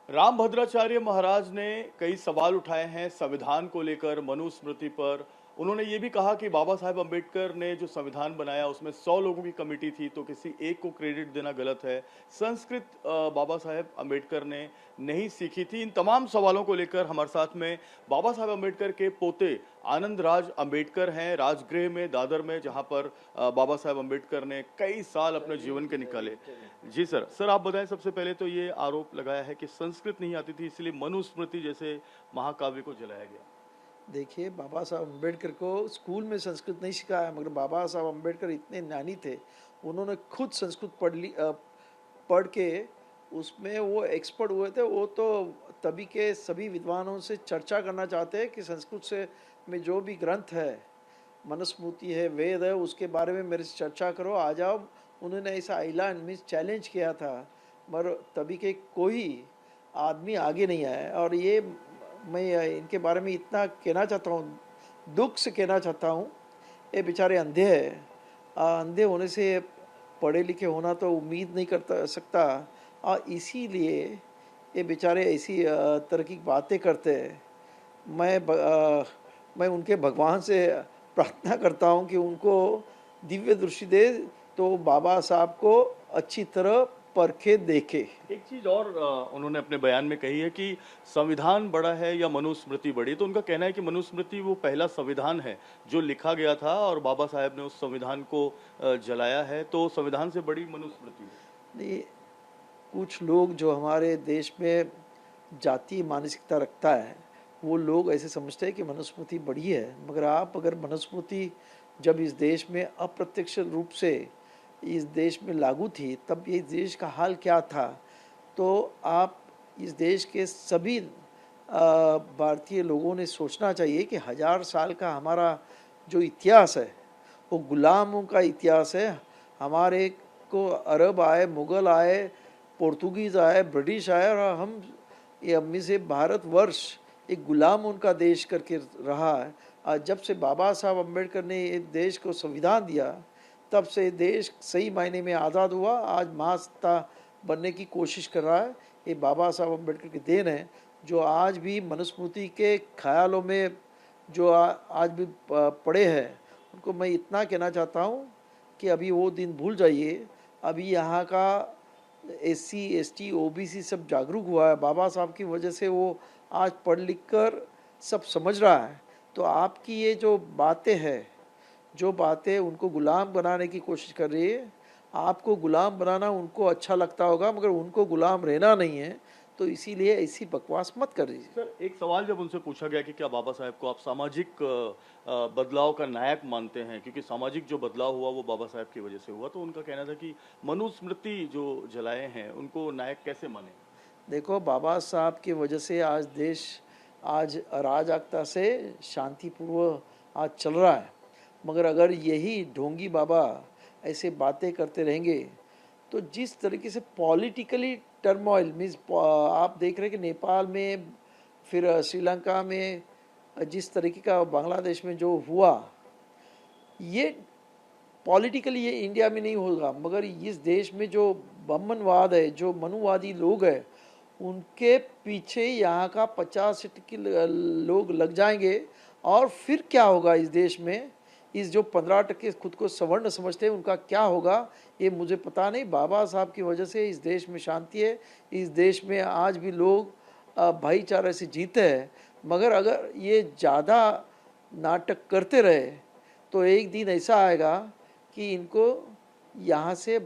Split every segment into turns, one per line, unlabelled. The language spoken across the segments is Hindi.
रामभद्राचार्य महाराज ने कई सवाल उठाए हैं संविधान को लेकर, मनुस्मृति पर। उन्होंने ये भी कहा कि बाबा साहेब अम्बेडकर ने जो संविधान बनाया उसमें 100 लोगों की कमेटी थी, तो किसी एक को क्रेडिट देना गलत है। संस्कृत बाबा साहेब अम्बेडकर ने नहीं सीखी थी। इन तमाम सवालों को लेकर हमारे साथ में बाबा साहेब अम्बेडकर के पोते आनंद राज अम्बेडकर हैं, राजगृह में दादर में, जहां पर बाबा साहेब अम्बेडकर ने कई साल अपने जीवन के निकाले। जी सर। सर आप बताएं, सबसे पहले तो ये आरोप लगाया है कि संस्कृत नहीं आती थी, इसलिए मनुस्मृति जैसे महाकाव्य को जलाया गया।
देखिए, बाबा साहब अम्बेडकर को स्कूल में संस्कृत नहीं सिखाया, मगर बाबा साहब अम्बेडकर इतने ज्ञानी थे, उन्होंने खुद संस्कृत पढ़ के उसमें वो एक्सपर्ट हुए थे। वो तो तभी के सभी विद्वानों से चर्चा करना चाहते हैं कि संस्कृत से में जो भी ग्रंथ है, मनुस्मृति है, वेद है, उसके बारे में मेरे से चर्चा करो, आ जाओ। उन्होंने ऐसा ऐलान मीन्स चैलेंज किया था, मगर तभी के कोई आदमी आगे नहीं आया। और ये मैं इनके बारे में इतना कहना चाहता हूँ, दुख से कहना चाहता हूँ, ये बेचारे अंधे हैं। अंधे होने से पढ़े लिखे होना तो उम्मीद नहीं करता सकता, और इसीलिए ये बेचारे ऐसी तरह की बातें करते हैं। मैं उनके भगवान से प्रार्थना करता हूँ कि उनको दिव्य दृष्टि दे, तो बाबा साहब को अच्छी तरह परखे देखे।
एक चीज और उन्होंने अपने बयान में कही है कि संविधान बड़ा है या मनुस्मृति बड़ी। तो उनका कहना है कि मनुस्मृति वो पहला संविधान है जो लिखा गया था और बाबा साहेब ने उस संविधान को जलाया है, तो संविधान से बड़ी मनुस्मृति है।
नहीं, कुछ लोग जो हमारे देश में जातीय मानसिकता रखता है, वो लोग ऐसे समझते हैं कि मनुस्मृति बड़ी है। मगर आप अगर मनुस्मृति जब इस देश में अप्रत्यक्ष रूप से इस देश में लागू थी, तब ये देश का हाल क्या था, तो आप इस देश के सभी भारतीय लोगों ने सोचना चाहिए कि 1000 साल का हमारा जो इतिहास है वो गुलामों का इतिहास है। हमारे को अरब आए, मुग़ल आए, पोर्तुगीज़ आए, ब्रिटिश आए, और हम ये अम्मी से भारतवर्ष एक गुलाम उनका देश करके रहा है। आज जब से बाबा साहब अम्बेडकर ने ये देश को संविधान दिया, तब से देश सही मायने में आज़ाद हुआ। आज महासत्ता बनने की कोशिश कर रहा है। ये बाबा साहब अम्बेडकर की देन है, जो आज भी मनुस्मृति के ख्यालों में जो आज भी पड़े हैं। उनको मैं इतना कहना चाहता हूँ कि अभी वो दिन भूल जाइए। अभी यहाँ का एससी, एसटी, ओबीसी सब जागरूक हुआ है। बाबा साहब की वजह से वो आज पढ़ लिख कर सब समझ रहा है। तो आपकी ये जो बातें हैं, जो बातें उनको गुलाम बनाने की कोशिश कर रही है, आपको गुलाम बनाना उनको अच्छा लगता होगा, मगर उनको गुलाम रहना नहीं है। तो इसीलिए ऐसी बकवास मत कर दीजिए।
सर, एक सवाल जब उनसे पूछा गया कि क्या बाबा साहेब को आप सामाजिक बदलाव का नायक मानते हैं, क्योंकि सामाजिक जो बदलाव हुआ वो बाबा साहेब की वजह से हुआ, तो उनका कहना था कि मनुस्मृति जो जलाए हैं उनको नायक कैसे माने।
देखो, बाबा साहब की वजह से आज देश आज अराजकता से शांतिपूर्व आज चल रहा है। मगर अगर यही ढोंगी बाबा ऐसे बातें करते रहेंगे, तो जिस तरीके से पॉलिटिकली टर्मोइल मीन्स आप देख रहे हैं कि नेपाल में, फिर श्रीलंका में, जिस तरीके का बांग्लादेश में जो हुआ, ये पॉलिटिकली ये इंडिया में नहीं होगा। मगर इस देश में जो बम्मनवाद है, जो मनुवादी लोग हैं, उनके पीछे यहाँ का 50 की लोग लग जाएंगे। और फिर क्या होगा इस देश में? इस जो 15% खुद को सवर्ण समझते हैं, उनका क्या होगा ये मुझे पता नहीं। बाबा साहब की वजह से इस देश में शांति है। इस देश में आज भी लोग भाईचारे से जीते हैं। मगर अगर ये ज़्यादा नाटक करते रहे, तो एक दिन ऐसा आएगा कि इनको यहाँ से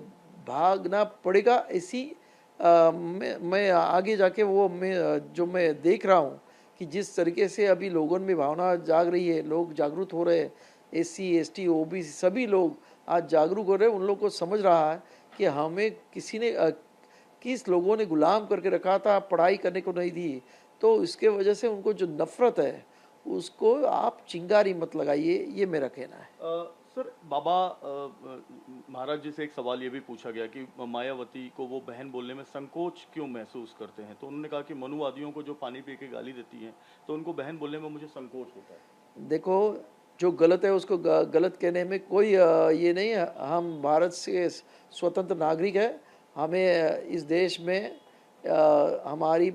भागना पड़ेगा। ऐसी मैं आगे जाके वो मैं देख रहा हूँ कि जिस तरीके से अभी लोगों में भावना जाग रही है, लोग जागरूक हो रहे हैं, एससी, एसटी, ओबीसी सभी लोग आज जागरूक हो रहे हैं। उन लोगों को समझ रहा है कि हमें किसी ने किस लोगों ने गुलाम करके रखा था, पढ़ाई करने को नहीं दी। तो इसके वजह से उनको जो नफ़रत है, उसको आप चिंगारी मत लगाइए, ये मेरा कहना है।
सर, बाबा महाराज जी से एक सवाल ये भी पूछा गया कि मायावती को वो बहन बोलने में संकोच क्यों महसूस करते हैं, तो उन्होंने कहा कि मनुवादियों को जो पानी पी के गाली देती हैं, तो उनको बहन बोलने में मुझे संकोच होता है।
देखो, जो गलत है उसको गलत कहने में कोई ये नहीं है। हम भारत से स्वतंत्र नागरिक है। हमें इस देश में हमारी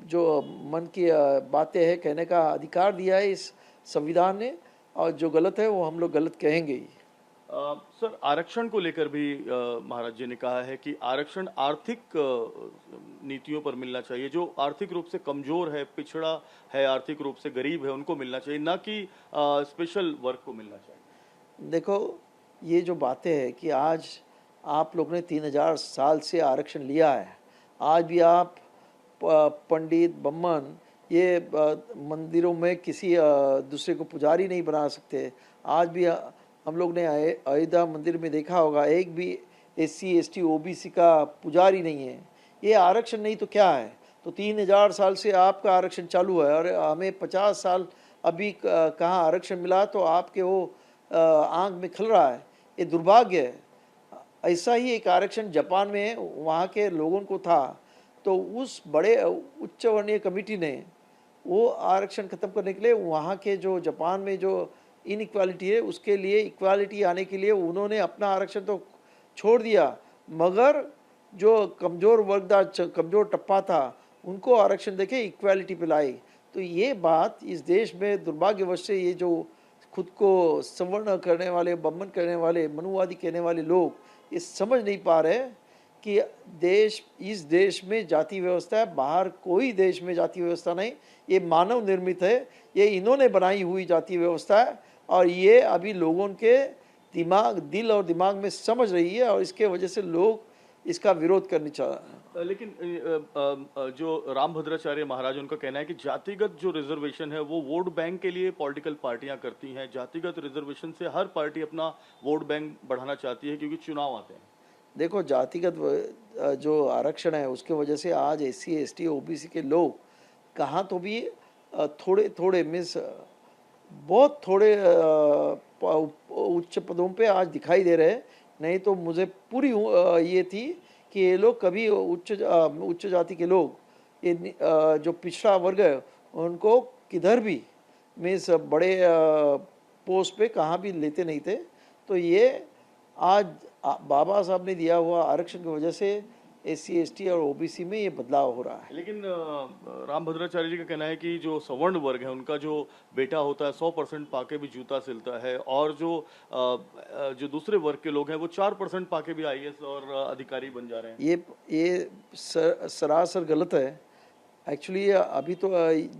जो मन की बातें हैं कहने का अधिकार दिया है इस संविधान ने, और जो गलत है वो हम लोग गलत कहेंगे ही।
सर, आरक्षण को लेकर भी महाराज जी ने कहा है कि आरक्षण आर्थिक नीतियों पर मिलना चाहिए। जो आर्थिक रूप से कमजोर है, पिछड़ा है, आर्थिक रूप से गरीब है, उनको मिलना चाहिए, ना कि स्पेशल वर्ग को मिलना चाहिए।
देखो, ये जो बातें हैं कि आज आप लोग ने 3000 साल से आरक्षण लिया है, आज भी आप पंडित ब्राह्मण ये मंदिरों में किसी दूसरे को पुजारी नहीं बना सकते। आज भी हम लोग ने अयोध्या मंदिर में देखा होगा, एक भी SC ST OBC का पुजारी नहीं है। ये आरक्षण नहीं तो क्या है? तो 3000 साल से आपका आरक्षण चालू है और हमें 50 साल अभी कहाँ आरक्षण मिला, तो आपके वो आंख में खल रहा है। ये दुर्भाग्य है। ऐसा ही एक आरक्षण जापान में वहाँ के लोगों को था, तो उस बड़े उच्च वर्णीय कमेटी ने वो आरक्षण खत्म करने के लिए वहाँ के जो जापान में जो इनइक्वालिटी है उसके लिए इक्वालिटी आने के लिए उन्होंने अपना आरक्षण तो छोड़ दिया, मगर जो कमज़ोर वर्ग था, कमज़ोर टप्पा था, उनको आरक्षण देके इक्वालिटी पे लाए। तो ये बात इस देश में दुर्भाग्यवश से ये जो खुद को सवर्ण करने वाले, ब्राह्मण करने वाले, मनुवादी कहने वाले लोग ये समझ नहीं पा रहे कि इस देश में जाति व्यवस्था है, बाहर कोई देश में जाति व्यवस्था नहीं। ये मानव निर्मित है, ये इन्होंने बनाई हुई जाति व्यवस्था है, और ये अभी लोगों के दिल और दिमाग में समझ रही है, और इसके वजह से लोग इसका विरोध करने चाह रहे हैं।
लेकिन जो रामभद्राचार्य महाराज, उनका कहना है कि जातिगत जो रिजर्वेशन है वो वोट बैंक के लिए पॉलिटिकल पार्टियां करती हैं। जातिगत रिजर्वेशन से हर पार्टी अपना वोट बैंक बढ़ाना चाहती है क्योंकि चुनाव आते हैं।
देखो, जातिगत जो आरक्षण है उसके वजह से आज SC ST OBC के लोग कहाँ तो भी थोड़े थोड़े मीन्स बहुत थोड़े उच्च पदों पे आज दिखाई दे रहे हैं। नहीं तो मुझे पूरी ये थी कि ये लोग कभी उच्च जाति के लोग, ये जो पिछड़ा वर्ग है उनको किधर भी मीन्स बड़े पोस्ट पे कहाँ भी लेते नहीं थे। तो ये आज बाबा साहब ने दिया हुआ आरक्षण की वजह से SC ST और OBC में ये बदलाव हो रहा है।
लेकिन रामभद्राचार्य जी का कहना है कि जो सवर्ण वर्ग है उनका जो बेटा होता है 100% पाके भी जूता सिलता है, और जो दूसरे वर्ग के लोग हैं वो 4% पाके भी IAS और अधिकारी बन जा रहे हैं।
ये सरासर गलत है। एक्चुअली अभी तो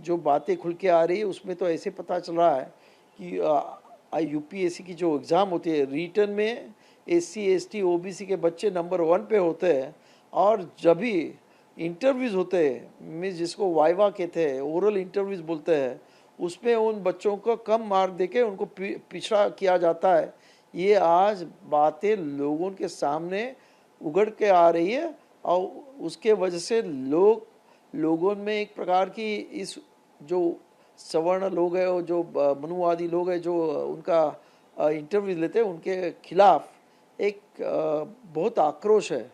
जो बातें खुल के आ रही है उसमें तो ऐसे पता चल रहा है कि UPSC की जो एग्ज़ाम होती है, रिटर्न में SC ST OBC के बच्चे नंबर 1 पे होते हैं, और जब भी इंटरव्यूज़ होते हैं मीन्स जिसको वाइवा कहते हैं, ओरल इंटरव्यूज़ बोलते हैं, उसमें उन बच्चों को कम मार्क देके उनको पिछड़ा किया जाता है। ये आज बातें लोगों के सामने उगड़ के आ रही है, और उसके वजह से लोगों में एक प्रकार की इस जो सवर्ण लोग हैं, जो मनुवादी लोग हैं, जो उनका इंटरव्यू लेते हैं, उनके खिलाफ एक बहुत आक्रोश है।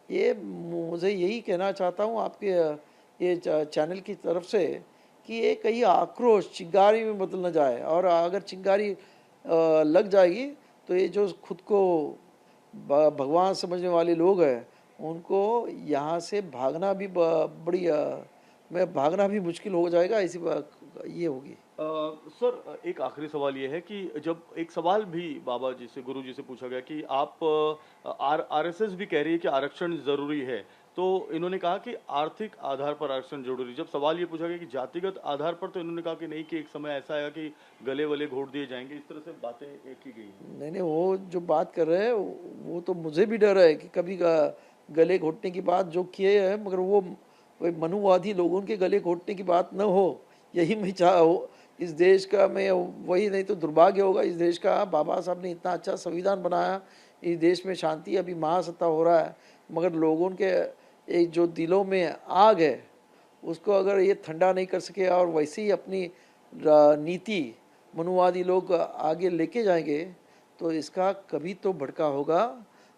ये मुझे यही कहना चाहता हूँ आपके ये चैनल की तरफ से कि ये कहीं आक्रोश चिंगारी में बदल न जाए, और अगर चिंगारी लग जाएगी तो ये जो खुद को भगवान समझने वाले लोग हैं उनको यहाँ से भागना भी भागना भी मुश्किल हो जाएगा। ऐसी ये होगी।
सर, एक आखिरी सवाल ये है कि जब एक सवाल भी बाबा जी से, गुरु जी से पूछा गया कि आप RSS भी कह रही है कि आरक्षण जरूरी है, तो इन्होंने कहा कि आर्थिक आधार पर आरक्षण जरूरी। जब सवाल ये पूछा गया कि जातिगत आधार पर, तो इन्होंने कहा कि नहीं, कि एक समय ऐसा आएगा कि गले वले घोट दिए जाएंगे। इस तरह से बातें की गई।
नहीं, वो जो बात कर रहे हैं वो तो मुझे भी डर है कि कभी गले घोटने की बात जो किए हैं, मगर वो मनुवादी लोगों के गले घोटने की बात न हो, यही मैं इस देश का मैं वही, नहीं तो दुर्भाग्य होगा इस देश का। बाबा साहब ने इतना अच्छा संविधान बनाया, इस देश में शांति, अभी महासत्ता हो रहा है, मगर लोगों के एक जो दिलों में आग है उसको अगर ये ठंडा नहीं कर सके और वैसे ही अपनी नीति मनुवादी लोग आगे लेके जाएंगे, तो इसका कभी तो भड़का होगा,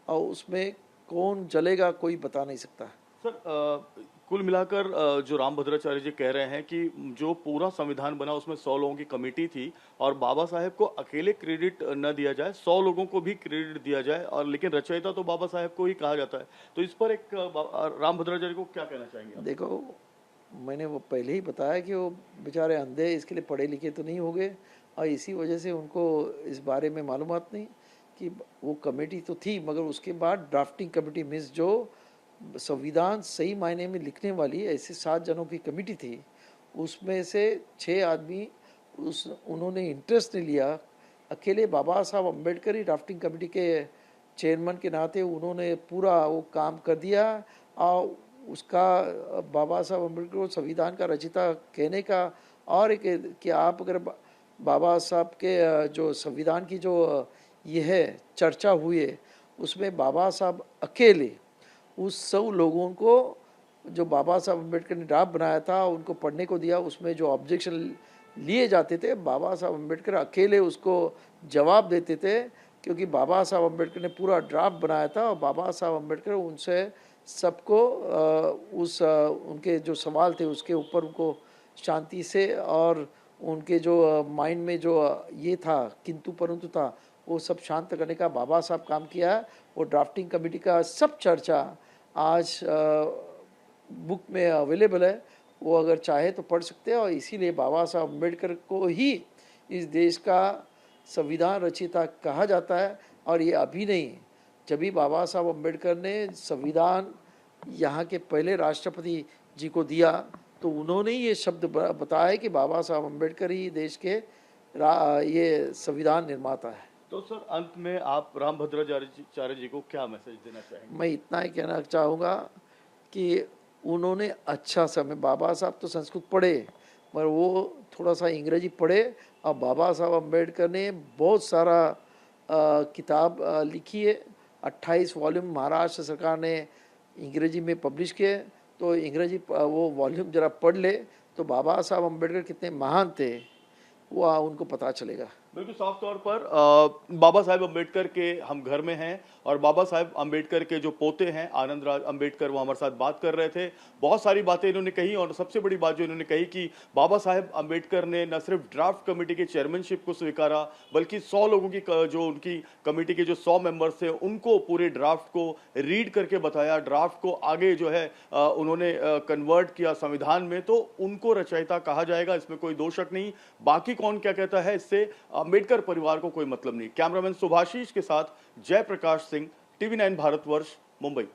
और उसमें कौन जलेगा कोई बता नहीं सकता।
सर, कुल मिलाकर जो रामभद्राचार्य जी कह रहे हैं कि जो पूरा संविधान बना उसमें 100 लोगों की कमेटी थी और बाबा साहेब को अकेले क्रेडिट न दिया जाए, 100 लोगों को भी क्रेडिट दिया जाए, और लेकिन रचयिता तो बाबा साहेब को ही कहा जाता है। तो इस पर एक रामभद्राचार्य को क्या कहना चाहेंगे आप?
देखो, मैंने वो पहले ही बताया कि वो बेचारे अंधे, इसके लिए पढ़े लिखे तो नहीं हो गए और इसी वजह से उनको इस बारे में मालूमात नहीं कि वो कमेटी तो थी, मगर उसके बाद ड्राफ्टिंग कमेटी मीन्स जो संविधान सही मायने में लिखने वाली ऐसे 7 जनों की कमेटी थी, उसमें से 6 आदमी उन्होंने इंटरेस्ट नहीं लिया। अकेले बाबा साहब अम्बेडकर ही ड्राफ्टिंग कमेटी के चेयरमैन के नाते उन्होंने पूरा वो काम कर दिया और उसका बाबा साहब अम्बेडकर को संविधान का रचयिता कहने का और एक कि आप अगर बाबा साहब के जो संविधान की जो ये है चर्चा हुई है उसमें बाबा साहब अकेले उस 100 लोगों को जो बाबा साहब अम्बेडकर ने ड्राफ्ट बनाया था उनको पढ़ने को दिया, उसमें जो ऑब्जेक्शन लिए जाते थे बाबा साहब अम्बेडकर अकेले उसको जवाब देते थे, क्योंकि बाबा साहब अम्बेडकर ने पूरा ड्राफ्ट बनाया था और बाबा साहब अम्बेडकर उनसे सबको उनके जो सवाल थे उसके ऊपर उनको शांति से और उनके जो माइंड में जो ये था किंतु परंतु था वो सब शांत करने का बाबा साहब काम किया है। वो ड्राफ्टिंग कमेटी का सब चर्चा आज बुक में अवेलेबल है, वो अगर चाहे तो पढ़ सकते हैं और इसीलिए बाबा साहब अम्बेडकर को ही इस देश का संविधान रचयिता कहा जाता है। और ये अभी नहीं, जब भी बाबा साहब अम्बेडकर ने संविधान यहाँ के पहले राष्ट्रपति जी को दिया तो उन्होंने ये शब्द बताया कि बाबा साहब अम्बेडकर ही देश के ये संविधान निर्माता है।
तो सर, अंत में आप रामभद्राचार्य जी को क्या मैसेज देना चाहेंगे?
मैं इतना ही कहना चाहूँगा कि उन्होंने अच्छा समय, बाबा साहब तो संस्कृत पढ़े मगर वो थोड़ा सा अंग्रेजी पढ़े और बाबा साहब अम्बेडकर ने बहुत सारा किताब लिखी है। 28 वॉल्यूम महाराष्ट्र सरकार ने अंग्रेजी में पब्लिश किए, तो अंग्रेजी वो वॉल्यूम जरा पढ़ ले तो बाबा साहब अम्बेडकर कितने महान थे वो उनको पता चलेगा।
बिल्कुल साफ तौर पर बाबा साहेब अम्बेडकर के हम घर में हैं और बाबा साहेब अम्बेडकर के जो पोते हैं आनंद राज अम्बेडकर वो हमारे साथ बात कर रहे थे। बहुत सारी बातें इन्होंने कही और सबसे बड़ी बात जो इन्होंने कही कि बाबा साहेब अम्बेडकर ने न सिर्फ ड्राफ्ट कमेटी के चेयरमैनशिप को स्वीकारा बल्कि 100 लोगों की जो उनकी कमेटी के जो 100 मेंबर्स थे उनको पूरे ड्राफ्ट को रीड करके बताया, ड्राफ्ट को आगे जो है उन्होंने कन्वर्ट किया संविधान में, तो उनको रचयिता कहा जाएगा, इसमें कोई दो शक नहीं। बाकी कौन क्या कहता है इससे अम्बेडकर परिवार को कोई मतलब नहीं। कैमरामैन सुभाषीष के साथ जयप्रकाश सिंह, टीवी 9 भारतवर्ष, मुंबई।